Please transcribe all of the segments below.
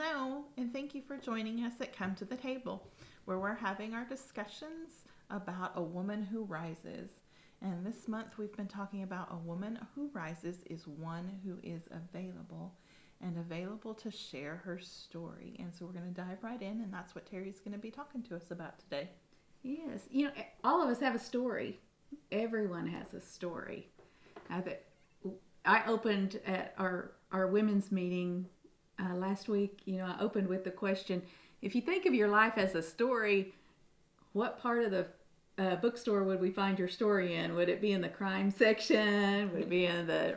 Hello, and thank you for joining us at Come to the Table, where we're having our discussions about a woman who rises. And this month we've been talking about a woman who rises is one who is available and available to share her story. And so we're going to dive right in, and that's what Terry's going to be talking to us about today. Yes, all of us have a story. Everyone has a story. I opened at our women's meeting last week. I opened with the question: if you think of your life as a story, what part of the bookstore would we find your story in? Would it be in the crime section? Would it be in the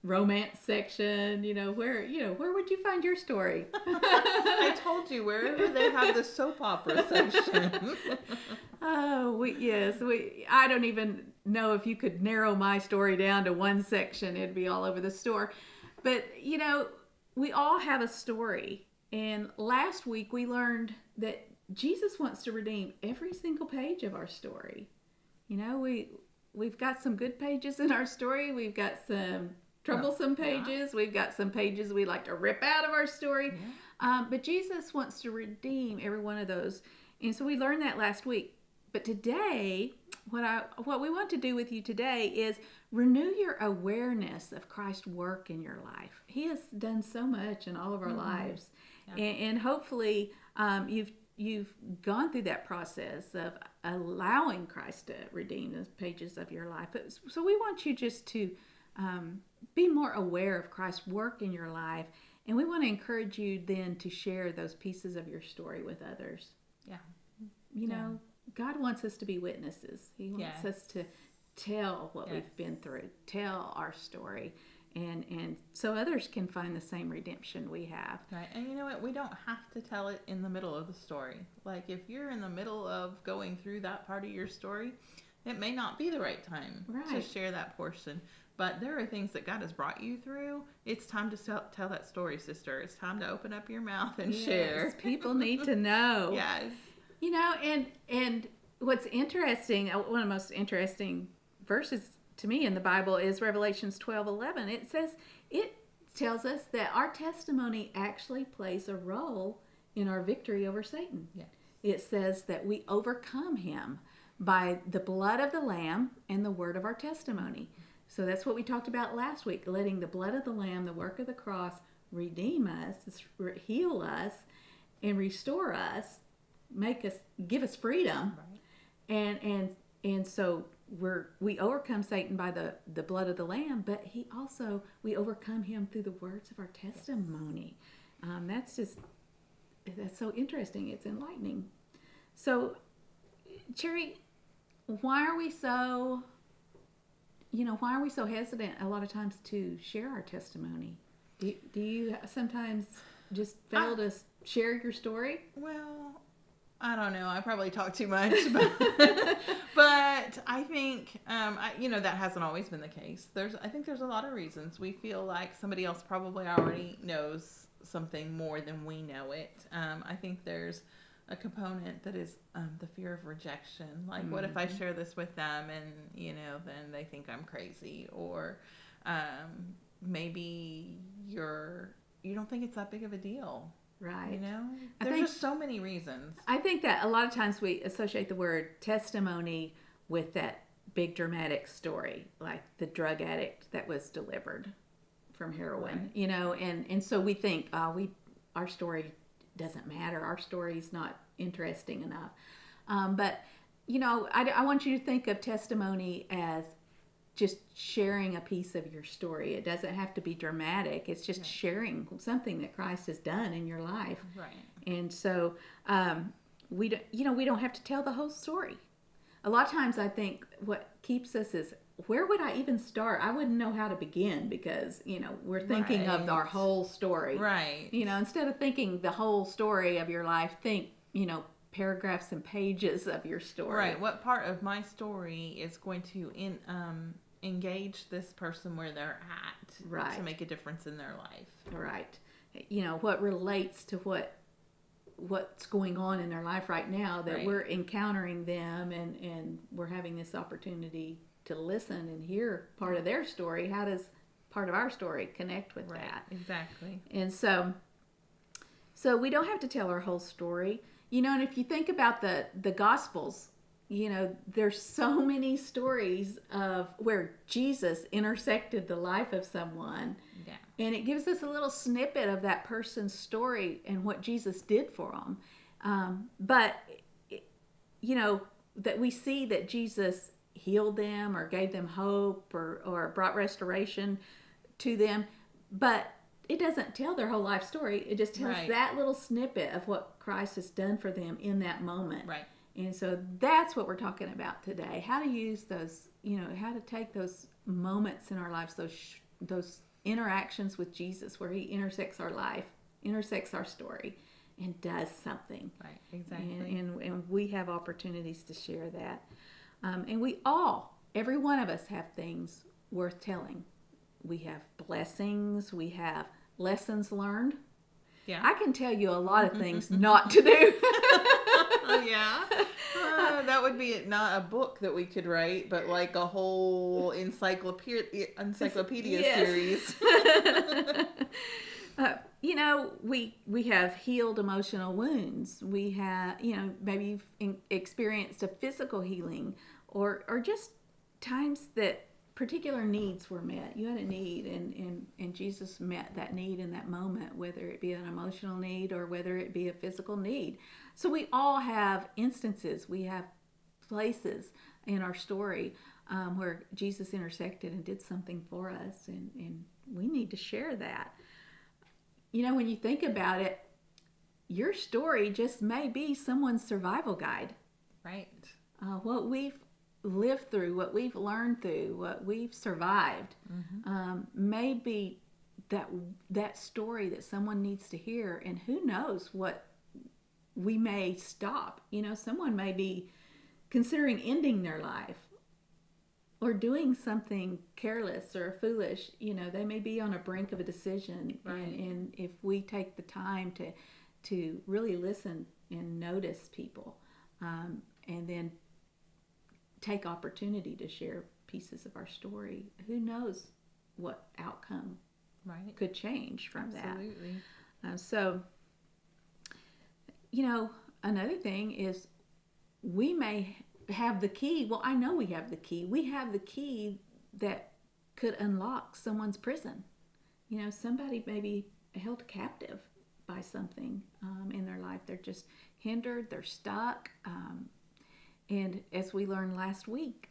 romance section? Where would you find your story? I told you, wherever they have the soap opera section. I don't even know if you could narrow my story down to one section. It'd be all over the store. But, we all have a story. And last week we learned that Jesus wants to redeem every single page of our story. We've got some good pages in our story. We've got some troublesome pages. We've got some pages we like to rip out of our story. Yeah. But Jesus wants to redeem every one of those. And so we learned that last week. But today, what we want to do with you today is renew your awareness of Christ's work in your life. He has done so much in all of our lives. Yeah. And hopefully you've gone through that process of allowing Christ to redeem those pages of your life. So we want you just to be more aware of Christ's work in your life. And we want to encourage you then to share those pieces of your story with others. Yeah. God wants us to be witnesses. He wants us to tell what we've been through, tell our story, and so others can find the same redemption we have. Right. And you know what? We don't have to tell it in the middle of the story. Like if you're in the middle of going through that part of your story, it may not be the right time to share that portion. But there are things that God has brought you through. It's time to tell that story, sister. It's time to open up your mouth and share. People need to know. Yes. And what's interesting, one of the most interesting verses to me in the Bible is Revelations 12:11. It tells us that our testimony actually plays a role in our victory over Satan. Yes. It says that we overcome him by the blood of the Lamb and the word of our testimony. So that's what we talked about last week, letting the blood of the Lamb, the work of the cross, redeem us, heal us, and restore us, give us freedom. Right. And so we overcome Satan by the blood of the Lamb, but we overcome him through the words of our testimony. Yes. That's so interesting. It's enlightening. So, Cherry, why are we so hesitant a lot of times to share our testimony? Do you sometimes just fail to share your story? Well, I don't know. I probably talk too much, but I think that hasn't always been the case. I think there's a lot of reasons. We feel like somebody else probably already knows something more than we know it. I think there's a component that is the fear of rejection. Like, what if I share this with them and then they think I'm crazy, or maybe you don't think it's that big of a deal. Right. There's just so many reasons. I think that a lot of times we associate the word testimony with that big dramatic story, like the drug addict that was delivered from heroin, right. And so we think, our story doesn't matter. Our story's not interesting enough. But I want you to think of testimony as just sharing a piece of your story. It doesn't have to be dramatic. It's just sharing something that Christ has done in your life. Right. And so we don't have to tell the whole story. A lot of times I think what keeps us is, where would I even start? I wouldn't know how to begin because, we're thinking of our whole story. Right. Instead of thinking the whole story of your life, think, paragraphs and pages of your story. Right. What part of my story is going to engage this person where they're at to make a difference in their life. Right. What relates to what's going on in their life right now, that we're encountering them and we're having this opportunity to listen and hear part of their story. How does part of our story connect with that? Exactly. And so So we don't have to tell our whole story. And if you think about the Gospels, there's so many stories of where Jesus intersected the life of someone. Yeah. And it gives us a little snippet of that person's story and what Jesus did for them. But, that we see that Jesus healed them or gave them hope or brought restoration to them. But it doesn't tell their whole life story. It just tells that little snippet of what Christ has done for them in that moment. Right. And so that's what we're talking about today. How to use those, how to take those moments in our lives, those interactions with Jesus where he intersects our life, intersects our story, and does something. Right, exactly. And we have opportunities to share that. And every one of us have things worth telling. We have blessings. We have lessons learned. Yeah. I can tell you a lot of things not to do. Yeah. That would be not a book that we could write, but like a whole encyclopedia series. We have healed emotional wounds. We have, maybe you've experienced a physical healing or just times that particular needs were met. You had a need and Jesus met that need in that moment, whether it be an emotional need or whether it be a physical need. So we all have instances, we have places in our story where Jesus intersected and did something for us, and we need to share that. When you think about it, your story just may be someone's survival guide. Right. What we've lived through, what we've learned through, what we've survived, may be that story that someone needs to hear. And who knows what we may stop. Someone may be considering ending their life or doing something careless or foolish. They may be on a brink of a decision. Right. And if we take the time to really listen and notice people, and then take opportunity to share pieces of our story, who knows what outcome could change from Absolutely. that. So, another thing is we may have the key. Well, I know we have the key. We have the key that could unlock someone's prison. Somebody may be held captive by something in their life. They're just hindered, they're stuck. And as we learned last week,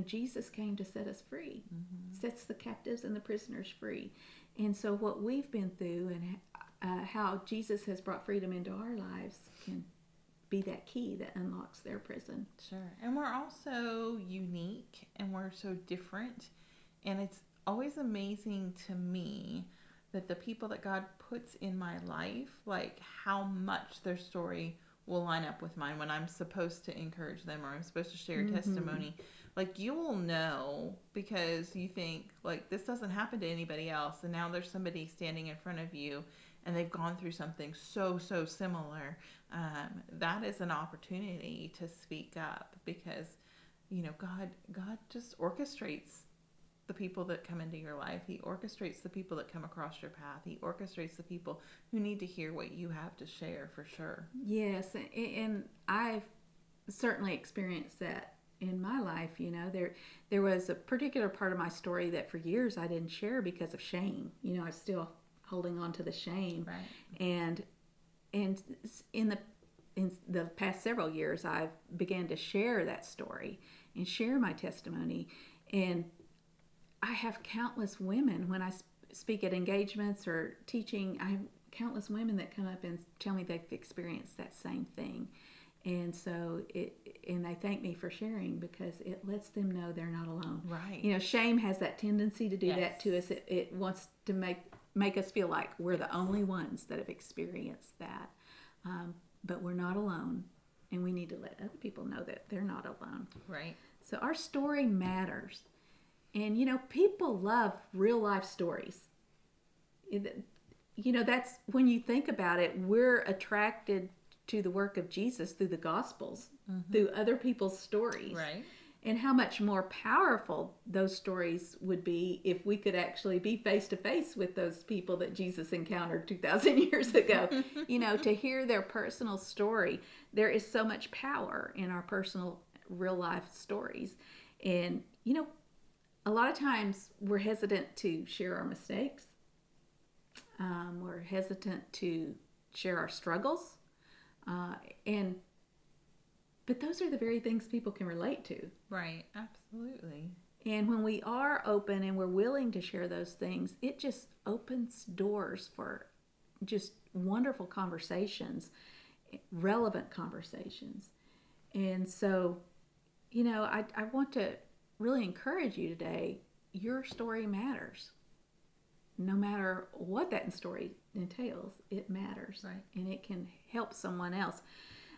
Jesus came to set us free, sets the captives and the prisoners free. And so what we've been through and how Jesus has brought freedom into our lives can be that key that unlocks their prison. Sure. And we're all so unique and we're so different. And it's always amazing to me that the people that God puts in my life, like how much their story will line up with mine when I'm supposed to encourage them or I'm supposed to share testimony. Like you will know because you think like this doesn't happen to anybody else, and now there's somebody standing in front of you and they've gone through something so similar. That is an opportunity to speak up because God just orchestrates the people that come into your life. He orchestrates the people that come across your path. He orchestrates the people who need to hear what you have to share, for sure. Yes, and I've certainly experienced that in my life. There was a particular part of my story that for years I didn't share because of shame. I was still holding on to the shame. Right. And in the past several years, I've began to share that story and share my testimony. And I have countless women when I speak at engagements or teaching. I have countless women that come up and tell me they've experienced that same thing, and so and they thank me for sharing because it lets them know they're not alone. Right. Shame has that tendency to do that to us. It wants to make us feel like we're the only ones that have experienced that, but we're not alone, and we need to let other people know that they're not alone. Right. So our story matters. And, people love real life stories. That's when you think about it, we're attracted to the work of Jesus through the Gospels, through other people's stories. Right. and how much more powerful those stories would be if we could actually be face to face with those people that Jesus encountered 2,000 years ago. To hear their personal story. There is so much power in our personal real life stories. And, a lot of times we're hesitant to share our mistakes. We're hesitant to share our struggles. But those are the very things people can relate to. Right, absolutely. And when we are open and we're willing to share those things, it just opens doors for just wonderful conversations, relevant conversations. And so, I want to really encourage you today. Your story matters. No matter what that story entails, it matters. Right. And it can help someone else.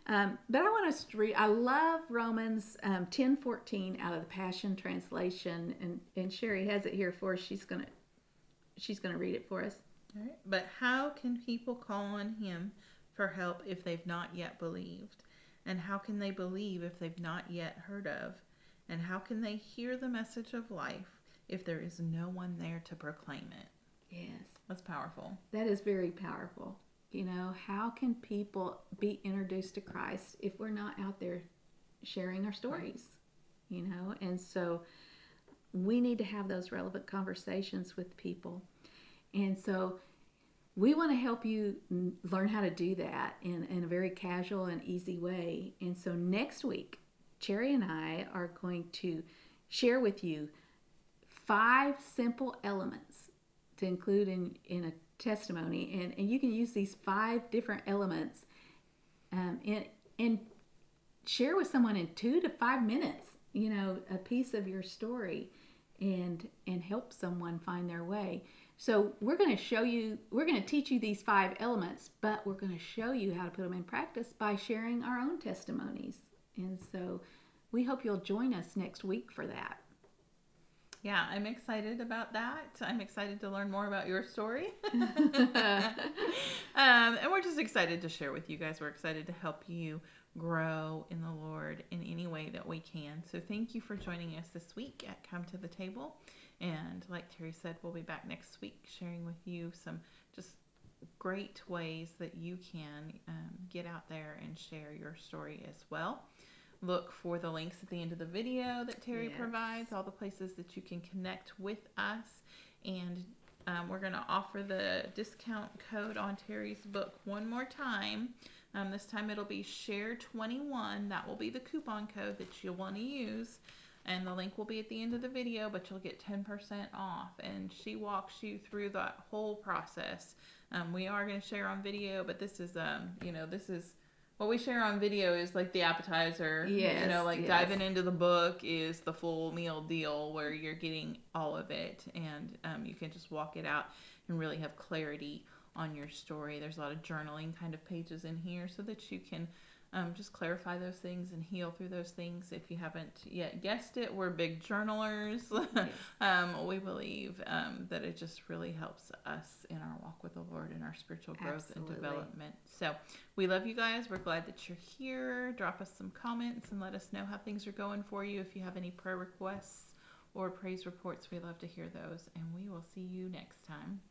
But I want us to read, I love Romans 10:14 out of the Passion Translation, and Sherry has it here for us. She's gonna read it for us. All right. But how can people call on him for help if they've not yet believed? And how can they believe if they've not yet heard of? And how can they hear the message of life if there is no one there to proclaim it? Yes. That's powerful. That is very powerful. How can people be introduced to Christ if we're not out there sharing our stories? And so we need to have those relevant conversations with people. And so we want to help you learn how to do that in a very casual and easy way. And so next week, Cherry and I are going to share with you 5 simple elements to include in a testimony, and you can use these 5 different elements and share with someone in 2 to 5 minutes, a piece of your story, and help someone find their way. So we're going to teach you these 5 elements, but we're going to show you how to put them in practice by sharing our own testimonies. And so we hope you'll join us next week for that. Yeah, I'm excited about that. I'm excited to learn more about your story. And we're just excited to share with you guys. We're excited to help you grow in the Lord in any way that we can. So thank you for joining us this week at Come to the Table. And like Terry said, we'll be back next week sharing with you some just great ways that you can get out there and share your story as well. Look for the links at the end of the video that Terry provides, all the places that you can connect with us. And we're going to offer the discount code on Terry's book one more time. This time it'll be SHARE21. That will be the coupon code that you'll want to use. And the link will be at the end of the video, but you'll get 10% off. And she walks you through that whole process. We are going to share on video, but this is, what we share on video is like the appetizer. Yes, diving into the book is the full meal deal where you're getting all of it. And you can just walk it out and really have clarity on your story. There's a lot of journaling kind of pages in here so that you can just clarify those things and heal through those things. If you haven't yet guessed it, we're big journalers. Yes. We believe that it just really helps us in our walk with the Lord and our spiritual growth and development. So we love you guys. We're glad that you're here. Drop us some comments and let us know how things are going for you. If you have any prayer requests or praise reports, we love to hear those. And we will see you next time.